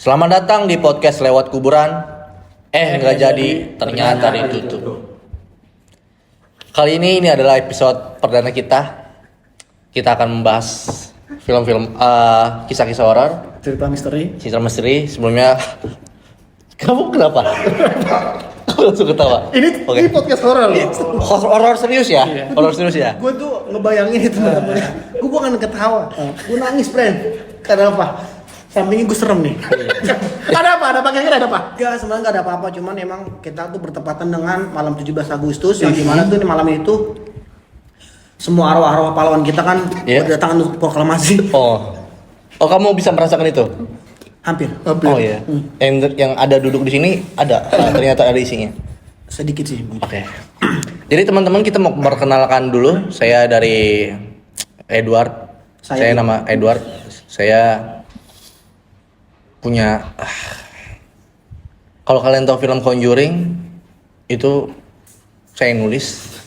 Selamat datang di podcast Lewat Kuburan. Nggak jadi, ternyata ditutup. Kali ini adalah episode perdana kita. Kita akan membahas film-film kisah-kisah horor, cerita misteri. Sebelumnya, kamu kenapa? Kamu langsung ketawa. Ini podcast horor loh. Horor serius ya? Iya. Horor serius ya? Gue tuh ngebayangin itu teman-teman. Gue bukan ketawa, gue nangis friend. Karena apa? Sampingnya gue serem nih. Ada apa? Kira-kira ada apa? Enggak, sebenarnya nggak ada apa-apa. Cuman emang kita tuh bertepatan dengan malam 17 Agustus yang dimana tuh di malam itu semua arwah-arwah pahlawan kita kan berdatangan untuk proklamasi. Oh, kamu bisa merasakan itu? Hampir. Oh iya. Yang ada duduk di sini ada ternyata ada isinya. Sedikit sih. Oke. Jadi teman-teman kita mau perkenalkan dulu. Saya dari Edward. Saya nama Edward. Saya punya kalau kalian tahu film Conjuring itu saya nulis.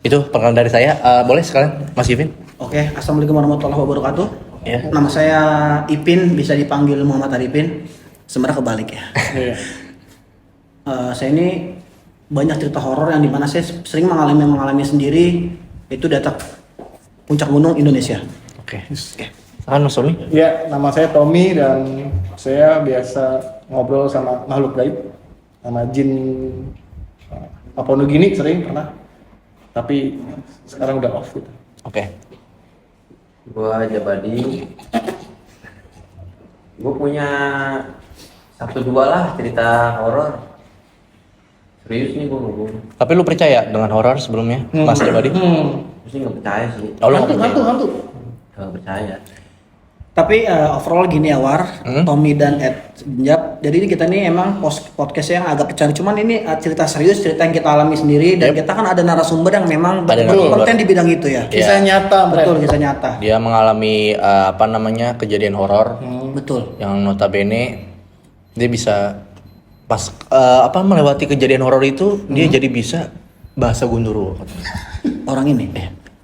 Itu perkenalan dari saya. Boleh sekalian Mas Ipin? Oke, assalamualaikum warahmatullahi wabarakatuh. Ya. Nama saya Ipin, bisa dipanggil Muhammad Arifin. Sebenarnya kebalik ya. Saya ini banyak cerita horor yang dimana saya sering mengalami sendiri. Itu datang puncak gunung Indonesia. Oke. Kan Mas Tommy? Ya, nama saya Tommy dan saya biasa ngobrol sama makhluk gaib, sama jin Papua Nugini sering pernah, tapi sekarang udah off gitu. Oke. Gua Jabadi. Gua punya satu dua lah cerita horor. Serius nih gua ngomong. Tapi lu percaya dengan horor sebelumnya, Mas Jabadi? Gua sih nggak percaya sih. Oh, lu nggak percaya? Hantu. Nggak percaya. Tapi overall gini ya War, Tommy dan Ed Benjab. Jadi ini kita nih emang podcast yang agak bercanda. Cuman ini cerita serius, cerita yang kita alami sendiri. Dan kita kan ada narasumber yang memang berkompeten di bidang itu ya. Kisah nyata, Betul, kisah nyata. Dia mengalami kejadian horor. Betul. Yang notabene dia bisa pas melewati kejadian horor itu dia jadi bisa bahasa Gundurwo. Orang ini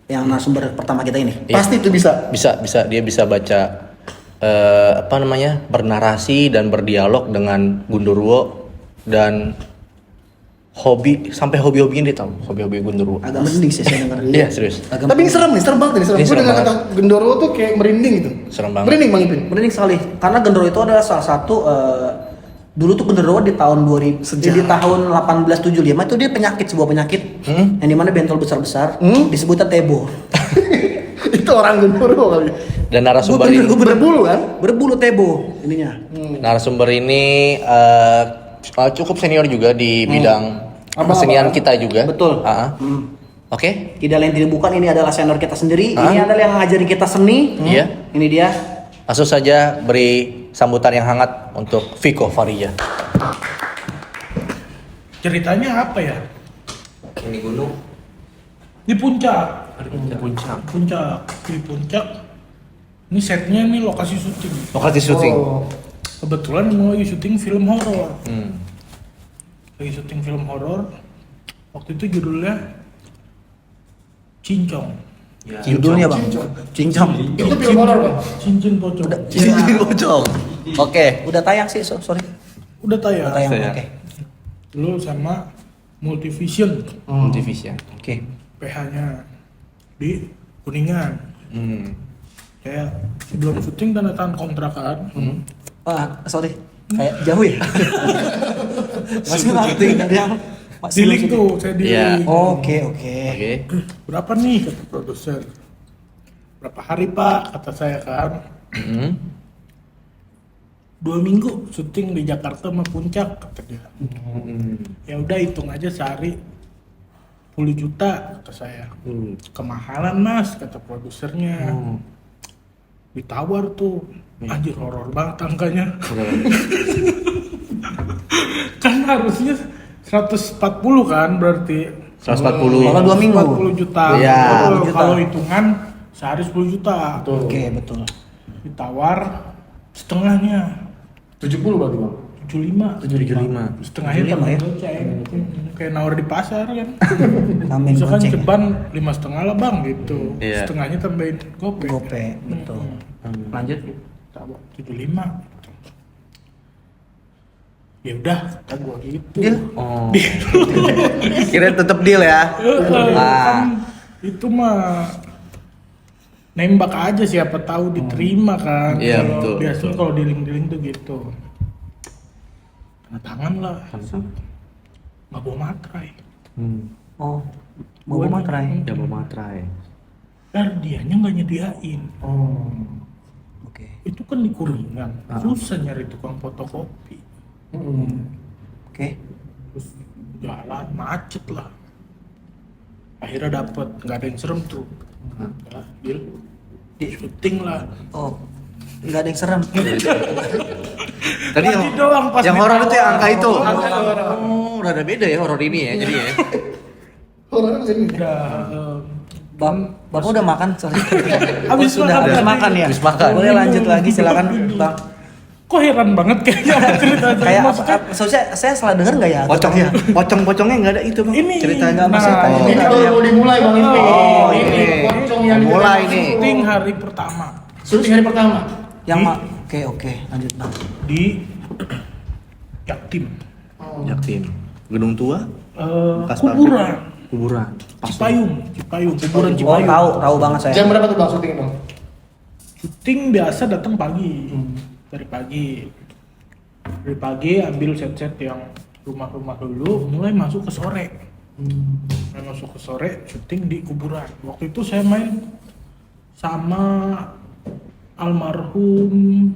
yang narasumber pertama kita ini. Pasti itu bisa. Bisa dia bisa baca bernarasi dan berdialog dengan Gundurwo dan sampai hobi-hobinya dia tahu hobi Gundurwo. Agak merinding sih saya dengar. Iya serius. Tapi ini serem banget nih. Ini Gue serem dengar banget. kata Gendoro tuh kayak merinding gitu. Serem banget. Merinding Bang Ipin. Merinding sekali. Karena Gendero itu adalah salah satu dulu tuh Gendero di tahun 2000 di tahun 1875 itu dia sebuah penyakit yang dimana bentol besar-besar disebutnya tebo. Itu orang Gendoro kali. Dan narasumber ini Berbulu kan? Berbulu tebo ininya. narasumber ini cukup senior juga di bidang kesenian kita juga. Betul. Oke. Tidak lain tidak bukan ini adalah senior kita sendiri. Ini adalah yang ngajari kita seni. Iya. Ini dia. Langsung saja beri sambutan yang hangat untuk Viko Faria. Ceritanya apa ya? Ini gunung. Di puncak. Di puncak. Ini setnya nih lokasi syuting. Lokasi syuting. Kebetulan mau lagi syuting film horor. Lagi syuting film horor. Waktu itu judulnya Cincong. Ya. Judulnya Bang. Cincong. Itu film horor Bang. Cincin pocong. Bocong. Oke. Udah tayang sih, sorry. Udah tayang. Udah tayang. Tayang. Oke. Dulu sama Multivision. Division. Oke. PH-nya di Kuningan. Kayak sebelum syuting tanda tangan kontrakan. Sorry. Kayak jauh ya. Masih ngerti dia. Di link tuh saya di Iya. link. Oke. Oke. Berapa nih kata produser? Berapa hari Pak? Kata saya kan. 2 minggu syuting di Jakarta sama Puncak kata dia. Ya udah hitung aja sehari 10 juta kata saya. Kemahalan Mas kata produsernya. Ditawar tuh. Anjir horor banget angkanya. Kan harusnya 140 kan berarti 140. Kalau 2 minggu. 40 juta. Iya, Kalau hitungan sehari 10 juta. Oke, betul. Ditawar setengahnya 70 berarti Bang. 75. Setengahnya 75 tambah ya? goceng. Kayak nawar di pasar kan. Tambahin Misalkan goceng ya? ceban 5,5 lah bang gitu. Iya. Setengahnya tambahin gope. Gope, betul. Lanjut. martabak 75 gitu. Ya udah kata gua gitu. Deal? Oh. Deal. Kira tetap deal ya. Kan itu mah nembak aja, siapa tahu diterima kan. Iya, Kalau betul, biasanya betul. kalau dealing-dealing tuh gitu. Tanda tangan lah. Nggak bawa materai. Oh, Gua mau materai. nih, Ya mau materai. Dan dianya nggak nyediain. Oke. Itu kan di Kuningan, susah nyari tukang fotokopi. Oke. Terus jalan macet lah. Akhirnya dapet, nggak ada yang serem tuh. Ya, deal. Di syuting lah. Oh, nggak ada yang serem. Tadi Tadi doang pas yang di horor itu yang bawah. angka itu. Oh. Oh, rada beda ya horor ini ya jadi ya. Horornya masih ini. Udah, Bapak udah makan, sorry. Habis sudah makan. habis makan ya. Habis makan. Boleh lanjut lagi, silakan, Bang. Kok heran banget kayaknya cerita Kayak maksudnya soalnya saya salah denger nggak ya? Pocongnya, pocong-pocongnya nggak ada itu bang. ini Ceritanya nggak bisa tanya. Ini baru mau dimulai Bang ini. Oh, ini. Pocong yang Mulai dikasih. nih. syuting hari pertama Syuting hari pertama. Yang Di- Oke, lanjut Bang. di Jaktim, Jaktim. Gedung tua. Bekas kuburan, Kuburan. Cipayung, kuburan Oh, Cipayung. tahu banget saya. Jam berapa tuh Bang syuting Bang? Syuting biasa datang pagi, dari pagi ambil set-set yang rumah-rumah dulu, mulai masuk ke sore. Mulai masuk ke sore, syuting di kuburan. Waktu itu saya main sama almarhum.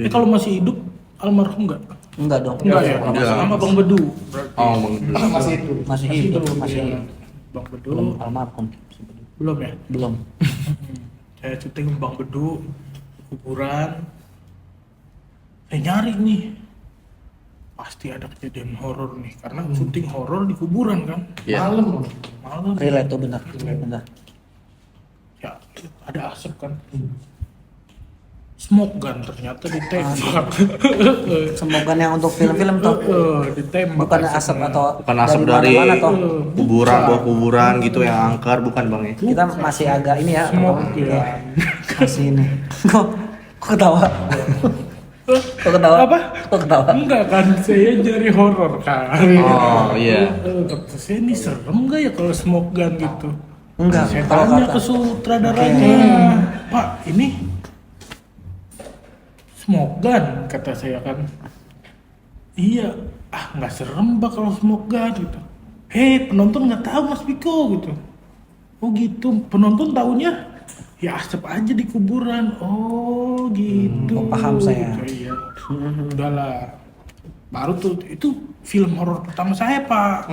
Kalau masih hidup almarhum nggak? Enggak dong. Enggak ya, Enggak. sama Bang Bedu. Berarti. Oh, Bang. Masih itu. Masih hidup, masih iya. hidup. Bang Bedu Belum almarhum. belum ya? Belum. Saya syuting Bang Bedu kuburan. Saya nyari nih, pasti ada kejadian horor nih karena syuting horor di kuburan kan. Iya. Malam Relate tuh benar. Benar. ya ada asap kan. Smoke gun ternyata ditembak. Semoga yang untuk film-film tuh. Ditembak. Bukan asap atau Bukan asap dari mana-mana toh. kuburan, bawah kuburan gitu yang angker, bukan bang ya? Kita masih agak ini ya. Smoke Oke. ya. Masih ini. Kok ketawa? Kok ketawa? Apa? Kok ketawa? Enggak kan, saya nyari horor kan. Oh iya. Kata saya ini serem gak ya kalau smoke gun gitu? Enggak. Saya Kalau tanya kata ke sutradaranya, Pak ini smoke gun, kata saya kan. Iya, nggak serem Pak kalau smoke gun gitu. Hei penonton nggak tahu Mas Piko gitu. Oh gitu, penonton taunya ya asap aja di kuburan. Oh gitu. paham saya. Gitu, iya. Udahlah. Baru tuh itu film horor pertama saya Pak.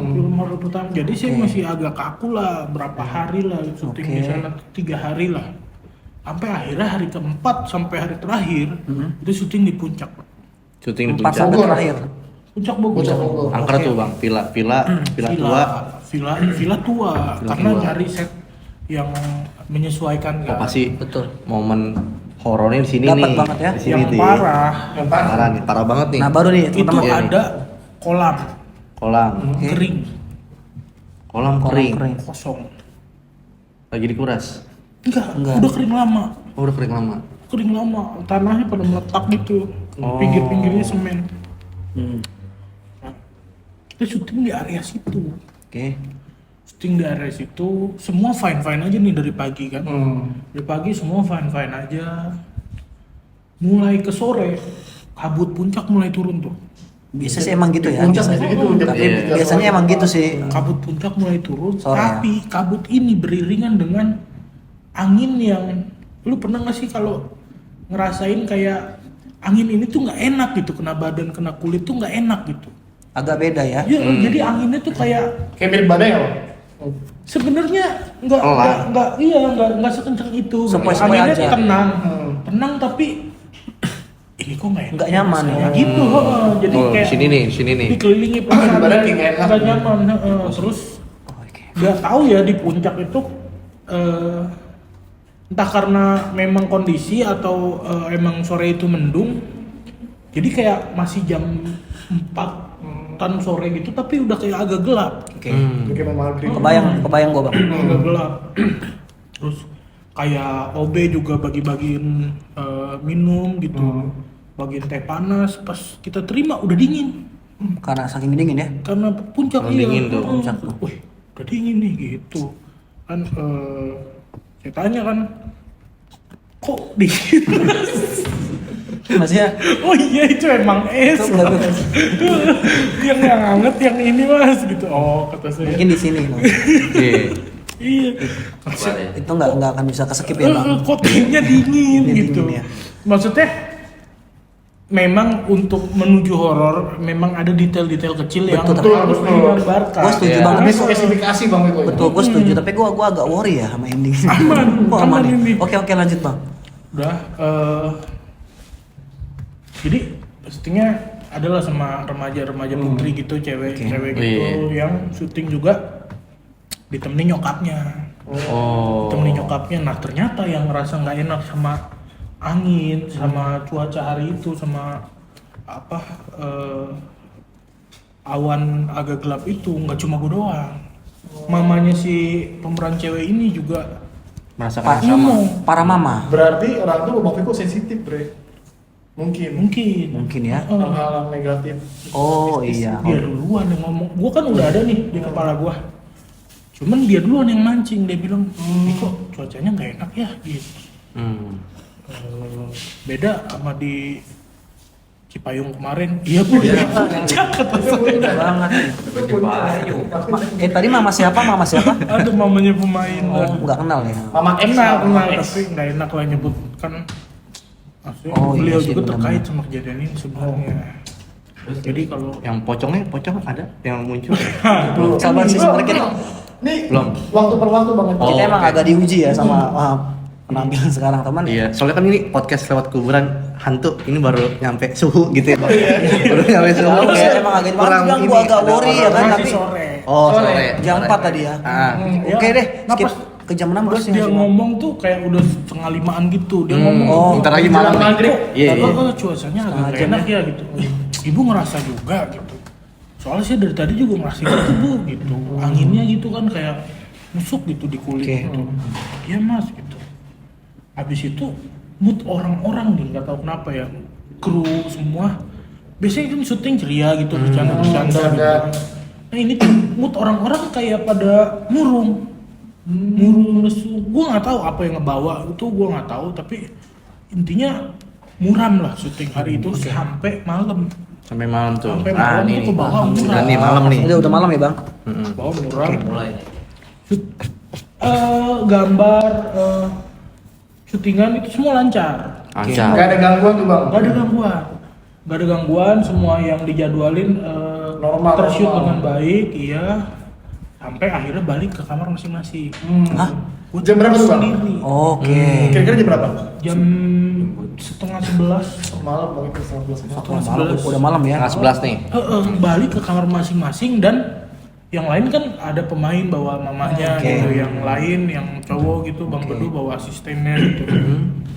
Film horor pertama. Jadi saya masih agak kaku lah. Berapa hari lah syuting di sana, 3 hari lah. Sampai akhirnya hari keempat sampai hari terakhir itu syuting di puncak Pak. Syuting di 4 sampai puncak. terakhir. Puncak Bogor. Angker tuh bang, villa tua. Villa tua. Karena nyari set yang menyesuaikan Oh kan. pasti Betul. momen horornya di sini Dapat nih. banget ya. Di sini Yang tuh. parah Parah nih, parah banget nih. Nah, baru nih itu teman-teman. Iya, ada kolam Kolam, kering kolam kering. kosong. Lagi dikuras. Enggak, Enggak. udah kering lama. Oh, udah kering lama. Kering lama, tanahnya pada meletak gitu. Oh. Pinggir-pinggirnya semen. Hmm. Nah, kita syuting di area situ. Oke. Syuting di area situ, semua fine-fine aja nih dari pagi kan. Dari pagi semua fine-fine aja. Mulai ke sore, kabut puncak mulai turun tuh. Biasa sih emang gitu ya. Puncak Biasanya. gitu. Tapi Iya. biasanya emang gitu sih. Kabut puncak mulai turun, Sore ya? tapi kabut ini beriringan dengan angin yang, lu pernah nggak sih kalau ngerasain kayak angin ini tuh nggak enak gitu, kena badan, kena kulit tuh nggak enak gitu. Agak beda ya. Ya, jadi anginnya tuh kayak Kayak mirip badai ya Bang? sebenarnya nggak sekencang itu. Sepoi-sepoi Anginnya aja. tenang tapi ini kok nggak enak. Nggak nyaman ya. Gitu, jadi Oh, kayak sini nih. dikelilingi Di badan kayak nggak enak. nggak nyaman. Terus nggak tahu ya di puncak itu entah karena memang kondisi atau emang sore itu mendung, jadi kayak masih jam 4-an sore gitu tapi udah kayak agak gelap. Oke. Kayak mau maghrib. Kebayang gua Bang. Agak gelap. Terus kayak OB juga bagi-bagiin minum gitu, bagiin teh panas, pas kita terima udah dingin Karena saking dingin ya. karena puncak. Kalau dingin tuh, puncak. Wih, udah dingin nih gitu kan. Saya tanya kan, kok dingin? Maksudnya Oh iya, itu emang es. yang hangat yang ini mas gitu. Oh kata saya. mungkin di sini Bang. Iya. Iya. Itu nggak akan bisa keskip ya Bang. Kok dinginnya dingin Dingin gitu. ya. Maksudnya memang untuk menuju horor memang ada detail-detail kecil yang Betul, tapi harus digambarkan. Gue setuju Iya. banget. Ini spesifikasi bang itu. Betul, gue setuju. Tapi gue agak worry ya sama ending. Aman, Gua aman ya. ini. Oke lanjut Bang. Udah. Jadi syutingnya adalah sama remaja-remaja putri gitu, cewek-cewek gitu yang syuting juga ditemenin nyokapnya. Oh. Ditemenin nyokapnya. Nah ternyata yang ngerasa nggak enak sama angin, sama cuaca hari itu, sama apa awan agak gelap itu nggak cuma gue doang. Mamanya si pemeran cewek ini juga Merasakan sama. ngomong. Para mama Berarti orang tuh Bang Viko sensitif bre. Mungkin Mungkin ya. hal-hal negatif. Oh iya. Dia duluan yang ngomong. Gua kan udah ada nih di kepala gua. Cuman dia duluan yang mancing. Dia bilang, "Ih, kok cuacanya nggak enak ya?" Gitu. Beda sama di Cipayung kemarin. Iya bu, puncak kata saya. Banget. Tadi mama siapa? Ada mamanya pemain. Oh nggak kenal ya. Mama X. Kenal, tapi nggak enak lah nyebut kan. Maksudnya Oh, iya beliau sih, juga benar-benar. terkait sama kejadian ini sebenarnya. Jadi kalau Yang pocong ada yang muncul. Sabar sih sebenarnya. Nih Belum. waktu per waktu bang. Oh, Kita emang oke. agak diuji ya sama penampilan sekarang teman. Iya, soalnya kan ini podcast lewat kuburan hantu, ini baru nyampe suhu gitu ya. Baru nyampe suhu. Tahu sih, kayak emang agak kurang bilang ini, gua agak ada worry ya kan, horor. masih tapi- sore. Oh, sore. Jam 4 tadi ya. Ah. Oke deh, Nah, skip pas- ke jam 6 Terus dia ngomong tuh kayak udah 4:30 gitu. Dia ngomong, Oh, bentar lagi malam nih. maghrib. Iya, iya. Cuacanya agak Setengah nggak jam enak ya gitu. Ibu ngerasa juga gitu. Soalnya sih dari tadi juga ngerasa gitu bu gitu. Anginnya gitu kan kayak nusuk gitu di kulit Oke. gitu. Iya mas gitu. Habis itu mood orang-orang nih nggak tahu kenapa ya, kru semua biasanya kan syuting ceria gitu, bercanda-bercanda gitu. Nah ini tuh mood orang-orang kayak pada murung, lesu. Gue nggak tahu apa yang ngebawa itu, gue nggak tahu. Tapi intinya muram lah syuting hari itu sampai malam. Sampai malam tuh. Sampai Ah, malam nih. tuh ke bawah muram. Udah nih malam nih. Udah malam ya bang. Bawah muram. Mulai. Gambar, syutingan itu semua lancar. Lancar. Gak ada gangguan tuh bang. Gak ada gangguan. Gak ada gangguan, semua yang dijadwalin Normal, tershoot normal. dengan baik, iya. Sampai akhirnya balik ke kamar masing-masing. Hah? Gua Jam berapa tuh, Bang? sendiri. Oke. Kira-kira jam berapa? Jam 10:30. Malam bang itu 11. Udah malam ya. Tengah 11 nih. Balik ke kamar masing-masing dan yang lain kan ada pemain bawa mamanya Oke. gitu, yang lain yang cowok gitu, Bang Bedu bawa asistennya gitu.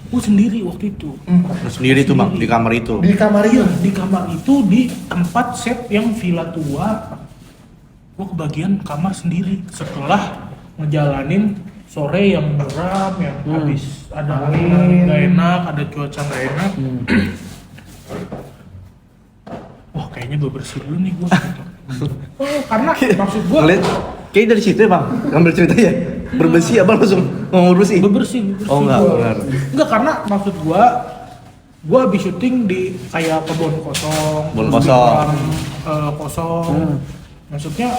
Gue sendiri waktu itu. Lu sendiri tuh bang di kamar itu. Di kamar Iya, itu. di kamar itu di tempat set yang villa tua. Gue kebagian kamar sendiri setelah ngejalanin sore yang muram, yang habis ada angin nggak enak, ada cuaca nggak enak. Wah kayaknya gue bersih dulu nih gue. Oh, karena maksud gue Ngeliat, kayak dari situ ya bang, ngambil cerita ya. Bersih apa langsung ngomong bersih? bebersih. Oh enggak, gua. benar. Enggak, karena maksud gua habis syuting di kayak kebun kosong, Kebun terus di kosong. kolam, kosong. Maksudnya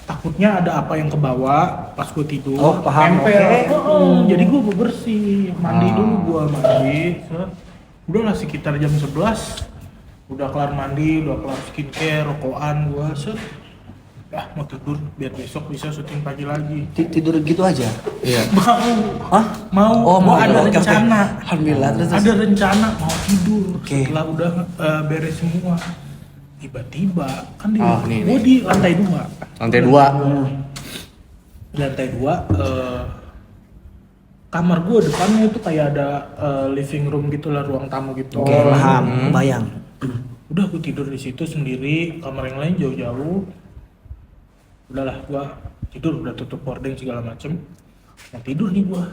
takutnya ada apa yang kebawa pas gua tidur. Oh, paham. Nempel. Oke. Jadi gua bebersih, mandi dulu gua mandi. Set. Udahlah sekitar jam 11. Udah kelar mandi, udah kelar skincare, rokokan gua set. Mau tidur biar besok bisa syuting pagi lagi. Tidur gitu aja. Iya. Mau. Hah? Mau. Oh, Gua mau. ada Oke, oke. rencana. Alhamdulillah, terus. Ada rencana mau tidur Oke. setelah udah beres semua. Tiba-tiba kan di Oh, nih, gua nih. di lantai 2. Lantai 2. Di lantai 2 kamar gua depannya itu kayak ada living room gitu lah, ruang tamu gitu. Oke, paham. Bayang. Udah gua tidur di situ sendiri, kamar yang lain jauh-jauh. Udahlah gua tidur, udah tutup hordeng segala macem. Mau tidur nih gua.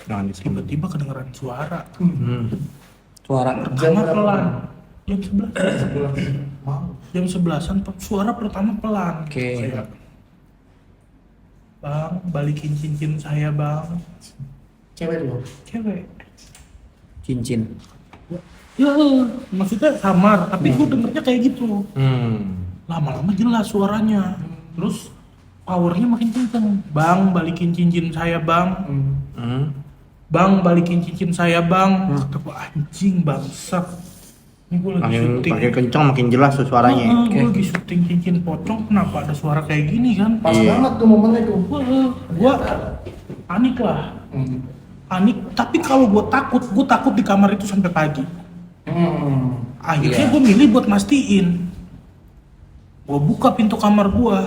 Tiba-tiba kedengeran suara. Suara Pertama pelan. Jam 11. Jam 11-an suara pertama pelan. Oke. Kayak, Bang, balikin cincin saya, Bang. Cewek dulu. Cewek. cincin. Ya, maksudnya samar, tapi gue dengernya kayak gitu. Lama-lama jelas suaranya. Terus powernya makin kenceng. Bang, balikin cincin saya, Bang. Bang, balikin cincin saya, Bang. Kata gue, anjing bangsat. Ini gue lagi syuting. Makin kencang makin jelas tuh suaranya. Gue lagi syuting cincin pocong, kenapa ada suara kayak gini kan? Pas banget tuh momennya tuh. Gue panik lah. Panik, tapi kalau gue takut di kamar itu sampai pagi. Akhirnya gue milih buat mastiin. Gue buka pintu kamar gue.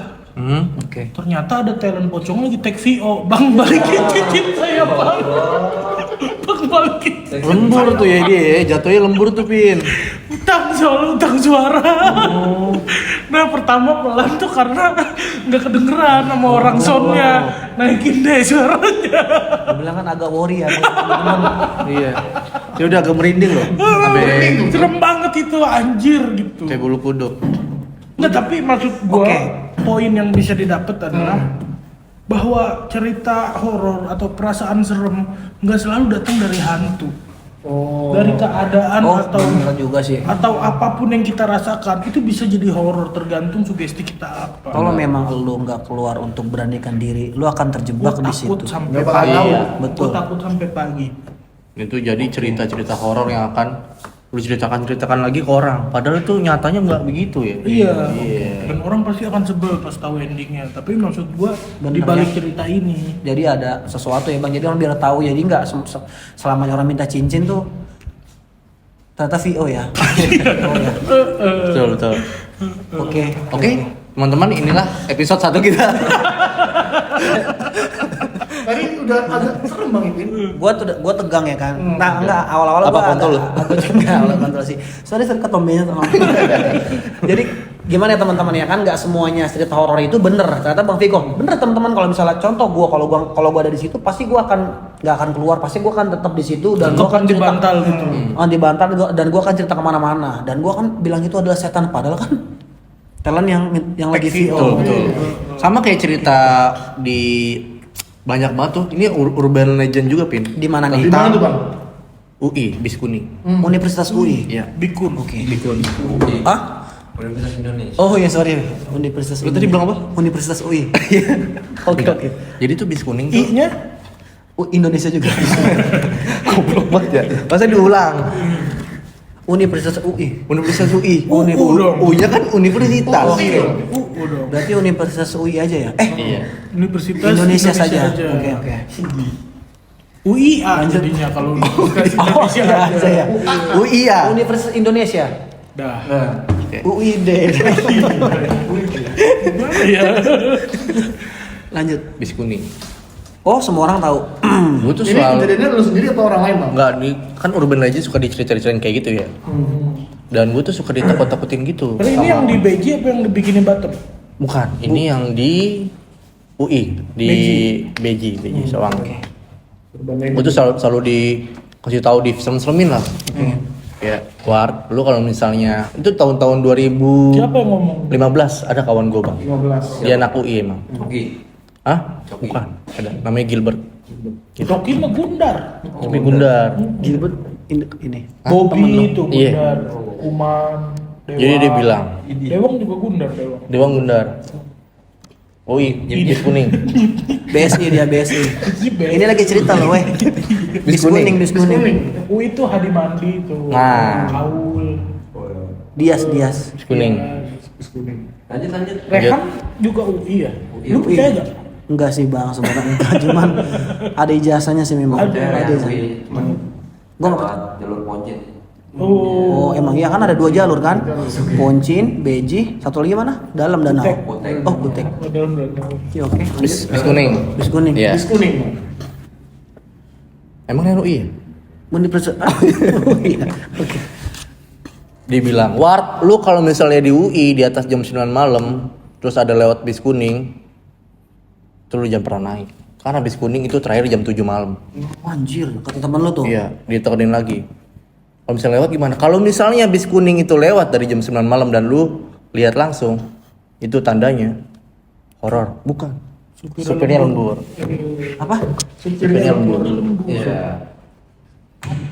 Oke. Ternyata ada talent pocong lagi take VO. Bang, balikin cincin saya, Bang. Bang, balikin. Lembur tuh ya dia, jatuhnya lembur tuh Pin. Utang suara. Nah, pertama pelan tuh karena nggak kedengeran sama orang soundnya. Naikin deh suaranya. Gue bilang kan agak worry ya teman-teman. Iya. Dia udah agak merinding loh. Sampai Serem banget itu, anjir gitu. kayak bulu kuduk. Nggak, tapi maksud gua Oke. poin yang bisa didapat adalah bahwa cerita horor atau perasaan serem nggak selalu datang dari hantu. Dari keadaan atau bener juga sih. atau apapun yang kita rasakan itu bisa jadi horor, tergantung sugesti kita apa. Kalau memang lu nggak keluar untuk beranikan diri, lu akan terjebak Gua di takut situ. sampai Nggak bakal pagi. tahu. Betul. Gua takut sampai pagi. Itu jadi cerita-cerita horor yang akan lu ceritakan lagi ke orang. Padahal itu nyatanya nggak begitu ya. Iya. Dan orang pasti akan sebel pas tahu endingnya. Tapi maksud gua Bener, di balik ya. cerita ini, Jadi ada sesuatu ya bang. Jadi orang biar tahu. Jadi nggak selamanya orang minta cincin tuh ternyata VO ya. Oh, ya. Betul betul. Oke. Oke, teman-teman inilah episode 1 kita. Tadi udah agak serem Bang Ipin. Gua tegang ya kan. Nah enggak awal-awal Apa gua kontol? enggak awal kontol sih. Sorry ketombenya sama. Jadi gimana ya teman-teman ya kan nggak semuanya cerita horor itu bener. Ternyata Bang Viko bener teman-teman, kalau misalnya contoh gua kalau gua ada di situ pasti gua akan nggak akan keluar, pasti gua akan tetap di situ dan Tetap gua akan cerita dibantal gitu. Dibantal dan gua akan cerita kemana-mana dan gua kan bilang itu adalah setan, padahal kan talent yang lagi VO. Betul. Sama kayak cerita di banyak banget tuh. Ini urban legend juga Pin. Di mana Di nih? mana tuh Bang? UI, bis kuning. Universitas UI. Iya. Bikun. Oke. Bikun. Ah? Universitas Indonesia. Oh iya sorry, Universitas. Lu tadi bilang apa? Universitas UI. Oke oke. Jadi tuh bis kuning tuh I-nya Indonesia juga. goblok banget ya. Masa diulang? Universitas UI. Universitas UI. UU dong. U-nya kan universitas. Oke. dong. Berarti Universitas UI aja ya? Iya. Universitas Indonesia saja. Oke. UIA jadinya kalau Universitas Indonesia iya, aja. saya. UI ya. Universitas Indonesia. Dah. UID. Gimana ya? Lanjut. Bis kuning. Oh, semua orang tahu. Gue tuh Ini selalu kejadiannya lu sendiri atau orang lain Bang? enggak, kan urban legend suka diceritain kayak gitu ya. Dan gue tuh suka ditakut-takutin gitu. Tapi ini yang di BJ apa yang dibikinin Batam? Bukan, ini yang di UI, di BJ Sawang. Gue tuh selalu dikasih tahu di serem-seremin lah. Ya, Ward, lu kalau misalnya itu tahun-tahun 2015 Siapa yang ngomong? ada kawan gue bang. 15. Dia anak UI emang. Oke. Hah? Bukan, ada. Namanya Gilbert. Coki mah Gundar. Tapi Gundar. Gilbert ini. Bobby itu Iya. Gundar. Kuman. Dewa. Jadi dia bilang, Dewang juga Gundar, Dewang. Dewang Gundar. UI, bis kuning. BSI dia BSI. Ini lagi cerita loh, weh. Bis kuning. UI itu Hadi Mandi itu. Nah. Aul. Dias. Bis kuning. Lanjut. Rehan juga UI ya? Lu UI. percaya gak? Enggak sih bang, sebenarnya enggak, cuman ada ijazahnya sih memang. Ada. Ada ijazah. Cuman Gua nggak lewat jalur Poncin. Oh, emang iya kan ada 2 jalur kan? Poncin, Beji, satu lagi mana? Dalam danau. Kutek. Oh, Kutek. Oke. Bis kuning. Bis kuning. Iya. Bis kuning Bang. Emang yang UI ya? Universitas. Oh iya. Oke. Dia bilang, Ward, lu kalau misalnya di UI di atas jam 9 malam, terus ada lewat bis kuning, tuh lu jangan pernah naik. Kan habis kuning itu terakhir jam 7 malam. Anjir, kata teman lo tuh. Iya, ditekenin lagi. Kalau misalnya lewat gimana? Kalau misalnya habis kuning itu lewat dari jam 9 malam dan lu lihat langsung, itu tandanya horor. Bukan. Supirnya lembur. Apa? Supirnya lembur. Iya.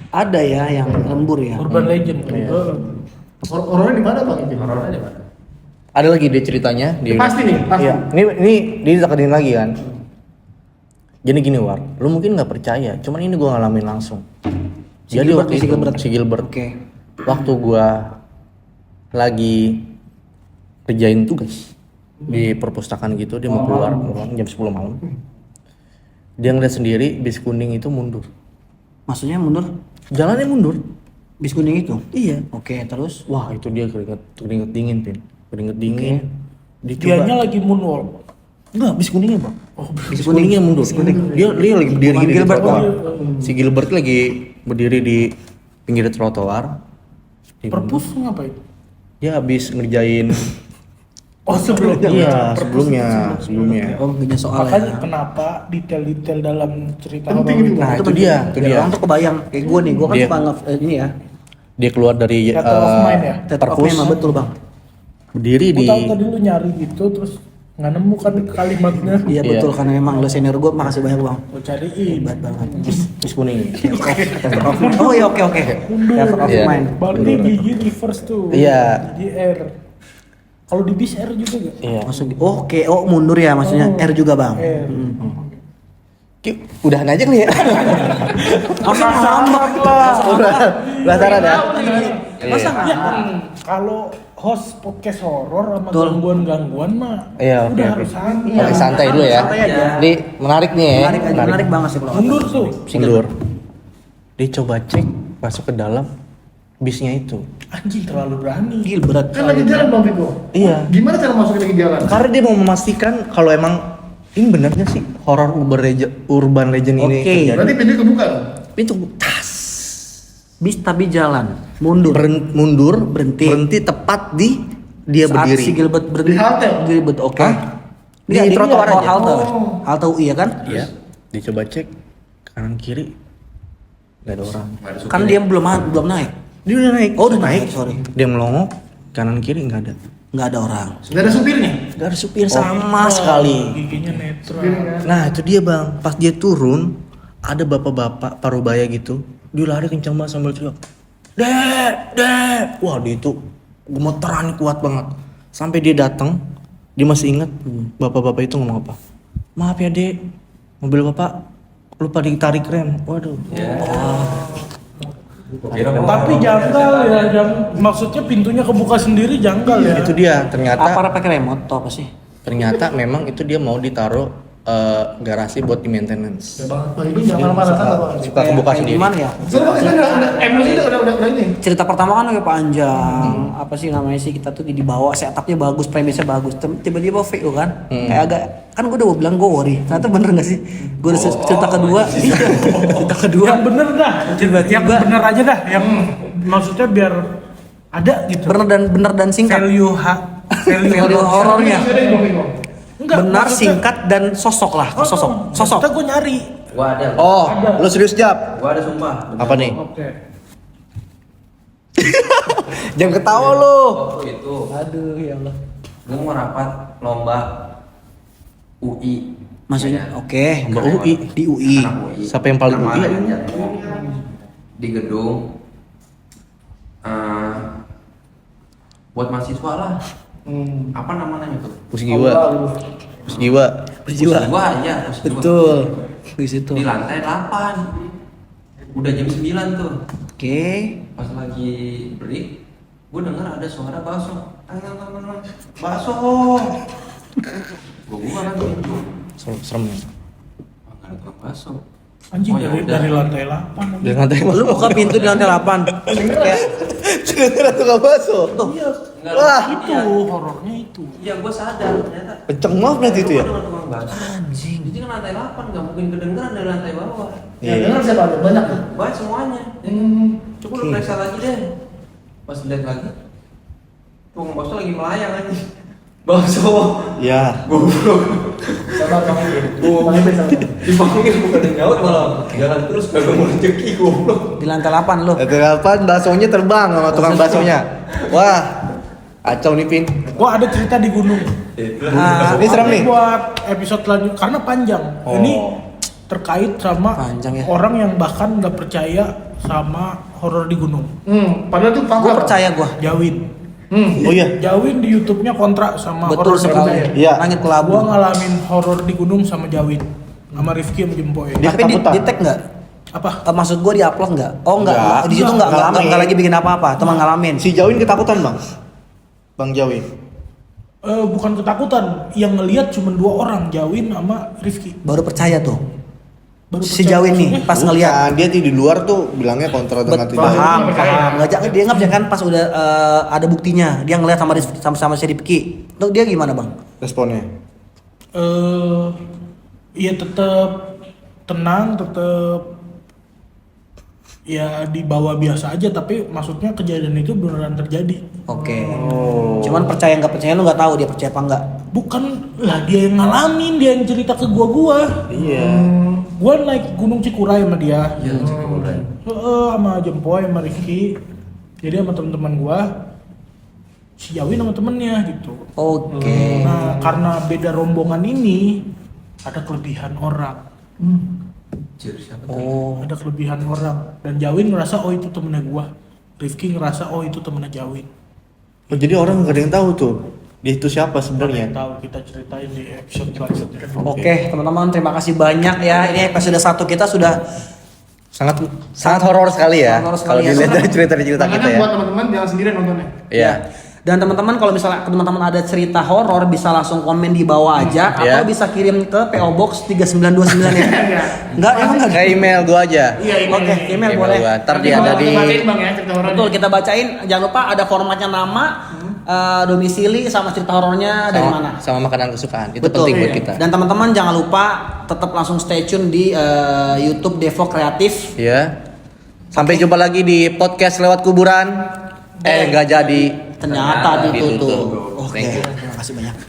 Ada ya yang lembur ya. Urban Legend. Horornya di mana bang? Horornya di mana? Ada lagi dia ceritanya. Dia, Pasti nih, pasti. Iya. Ini dia ditekenin lagi kan. Jadi gini War, lu mungkin nggak percaya, cuman ini gua ngalamin langsung. Si Jadi Gilbert, waktu si itu, Gilbert. si Gilbert. Oke. Waktu gua lagi kerjain tugas di perpustakaan gitu, dia mau keluar jam 10 malam. Dia ngeliat sendiri bis kuning itu mundur. Maksudnya mundur? Jalannya mundur. Bis kuning itu? Iya. Oke, terus? Wah, itu dia keringet dingin, Pin. Keringet dingin. Dianya lagi moonwalk. Enggak, bis kuningnya, Bang. Oh, bis kuningnya mundur. Dia lagi berdiri Bang gini di Gilbert, trotoar. Bang. Si Gilbert lagi berdiri di pinggir trotoar. Perpus ngapain? Dia habis ngerjain Oh sebelumnya. iya, sebelumnya. Oh, punya soal Makanya ya. kenapa detail-detail dalam cerita Penting horor itu. Nah, itu penting. dia, itu Biar dia. orang tuh kebayang. Kayak gue nih, gue kan Dia- suka ini ya. Dia keluar dari Theater of Mind ya? Theater of perpus, Mind, betul bang. berdiri Gue di tahu tadi lu nyari gitu terus nggak nemu kan kalimatnya. Iya Iya. betul, karena emang lo senior gue, makasih banyak bang. Gue cariin. Hebat banget. bis kuning. Theater of Mind. Oh iya, oke. Theater of Iya. Mind. Berarti gigi reverse tuh. Iya. Gigi R. Kalau di bis R juga gak? Iya. Maksud, oke, mundur ya maksudnya. R juga bang. R. Ki, udahan aja kali ya. Masa ngambek lah. Penasaran ya? Masa Ya, ngambek? kalau host podcast horor sama Betul. gangguan-gangguan mah Iya, oke, udah oke. harus santai. Oke, santai dulu ya. Santai aja. Ini menarik nih ya. Menarik banget sih kalau kata. Mundur tuh. Mundur. Dia coba cek masuk ke dalam bisnya itu. Anjing terlalu berani. Gilbert. Kan lagi jalan bang Viko. Iya. Gimana cara masukin lagi jalan? Karena dia mau memastikan kalau emang ini bener gak sih horor urban legend ini Oke. terjadi. Berarti pintu kebuka dong? Pintu tas. Bis tapi jalan. Mundur. Mundur, Berhenti. tepat di dia Saat berdiri. si Gilbert berhenti. Di halte? Gilbert, oke. Hah? Di trotoar aja. halte. Halte UI ya kan? Iya. Dicoba cek kanan kiri nggak ada orang. Nggak ada Kan supirnya. dia belum naik. Dia udah naik. Oh, udah naik, sorry. Dia melongok kanan kiri nggak ada. Nggak ada orang. Nggak ada supirnya? Nggak ada supir sama sekali. Giginya netral. Nah itu dia bang. Pas dia turun ada bapak-bapak parubaya gitu. Dia lari kencang banget sambil teriak. Dek. Wah dia itu gemeteran kuat banget. Sampai dia datang, dia masih ingat bapak-bapak itu ngomong apa? Maaf ya dek, mobil bapak lupa ditarik rem. Waduh. Ya. Tapi janggal ya, maksudnya pintunya kebuka sendiri janggal ya. Itu dia ternyata. Apa pakai remote atau apa sih? Ternyata memang itu dia mau ditaruh garasi buat di maintenance. Bang itu jangan marah-marah bang. Suka kebuka Kayak sendiri. Gimana ya? Soalnya kita udah emosi udah ini. Cerita pertama kan agak panjang. Apa sih namanya sih, kita tuh dibawa setupnya bagus, premisnya bagus. Tiba-tiba fake kan? Kayak agak, kan gue udah bilang gue worry. Ternyata bener gak sih? Gue udah cerita kedua. Iya. Cerita kedua. Yang bener dah. Tiba-tiba. Yang bener aja dah. Yang maksudnya biar ada gitu. Bener dan singkat. Value Value horornya. Enggak, Benar, maksudnya- singkat dan sosok lah. Sosok. Kita gue nyari. Gua ada. Oh, lu serius Jap? Gua ada sumpah. Apa nih? Oke. Jangan ketawa lu. Waktu itu Aduh ya Allah. gua mau rapat lomba UI. Maksudnya, Ya. oke. Lomba UI. Di UI. Anak UI. Siapa yang paling UI? Nama aja. Di gedung buat mahasiswa lah. Apa namanya tuh? Pusjiwa. Pusjiwa. Berjiwa. Pusjiwa aja. Pusjiwa. Betul. Di situ. Di lantai 8. Udah jam 9 tuh. Oke. Pas lagi break, gue denger ada suara bakso. Bakso. Gue buka kan pintu. Serem ya. Nggak ada tukang bakso. Anjing Oh, ya dari udah. dari lantai 8. Dari lantai Lu buka pintu di lantai 8. Kayak Ternyata tukang bakso. Enggak, Wah, Itu iya. horornya itu. Iya, gue sadar ternyata. Kenceng banget berarti itu ya. Gua denger tukang bakso. anjing. Jadi kan lantai 8 nggak mungkin kedengeran dari lantai bawah. Ya dengar siapa ada banyak ya. Banyak semuanya. Coba lu periksa lagi deh. Pas lihat lagi, tukang bakso lagi melayang aja. Bakso. Ya. Goblok. Sama Bang Ibe sama. Dipanggil bukan yang nyaut malah jalan terus kagak mau rezeki goblok. Di lantai 8 lu. Lantai 8 baksonya terbang sama tukang baksonya. Wah, kacau nih Pin. Gua ada cerita di gunung. Nah, Ini serem nih. Buat episode lanjut karena panjang. Oh. Ini terkait sama Panjang ya. orang yang bahkan nggak percaya sama horor di gunung. Padahal tuh Gua fakta. percaya gua. Jawin. Oh iya. Jawin di YouTube-nya kontra sama Betul horor di sekali. gunung. Iya. Langit Gua kelabu. ngalamin horor di gunung sama Jawin, sama Rifki sama Jempoy. Dia Tapi ketakutan. di tag nggak? Apa? Maksud gua di upload nggak? Oh nggak. Nggak. Di situ nggak Ngalamin. lagi bikin apa-apa. Cuma ngalamin. Si Jawin ketakutan bang. Bang Jawin. Bukan ketakutan, yang ngelihat cuma 2 orang, Jawin sama Rifki. Baru percaya tuh. Baru Si percaya Jawin nih maksudnya. pas ngeliat. Bukan, dia di luar tuh bilangnya kontra dengan tidak. Paham. Nggak jangan dia nggak kan pas udah ada buktinya. Dia ngeliat sama si Rifki. Tuh dia gimana bang? Responnya. Ya tetap tenang, tetap ya dibawa biasa aja, tapi maksudnya kejadian itu beneran terjadi. Oke. Cuman percaya nggak percaya lu nggak tahu dia percaya apa nggak. Bukan lah dia yang ngalamin, dia yang cerita ke gua. Iya. Gua naik Gunung Cikuray sama dia. Iya, Cikuray. Sama Jempoy sama Rifki. Jadi sama teman-teman gua, si Jawin sama temennya gitu. Oke. Nah, karena beda rombongan ini ada kelebihan orang. Anjir, siapa tuh? Oh. Ada kelebihan orang, dan Jawin ngerasa oh itu temennya gua. Rifki ngerasa oh itu temennya Jawin. Oh, jadi orang gak ada yang tahu tuh. Dia itu siapa Yang sebenarnya? tahu kita ceritain di episode selanjutnya. Oke, teman-teman terima kasih banyak ya. Ini episode 1 kita sudah Sangat horor sekali ya. Sangat horor sekali Kalau ya. dilihat dari cerita-cerita kita Makanya ya. buat teman-teman jangan sendirian nontonnya. Iya. Dan teman-teman kalau misalnya teman-teman ada cerita horor bisa langsung komen di bawah aja Iya. atau bisa kirim ke PO Box 3929 ya. Enggak, emang enggak. Kayak email gua aja. Iya, Oke, email boleh. Gua. Ntar Nanti dia ada kalau di. kita bacain, Bang, ya, cerita horornya. Betul, kita bacain. Jangan lupa ada formatnya nama, domisili sama cerita horornya dari mana. Sama makanan kesukaan. Itu Betul. penting buat kita. Dan teman-teman jangan lupa tetap langsung stay tune di YouTube Devo Kreatif. Iya. Sampai jumpa lagi di podcast lewat kuburan. Nggak jadi. Ternyata ditutup. Thank Oke, you. terima kasih banyak.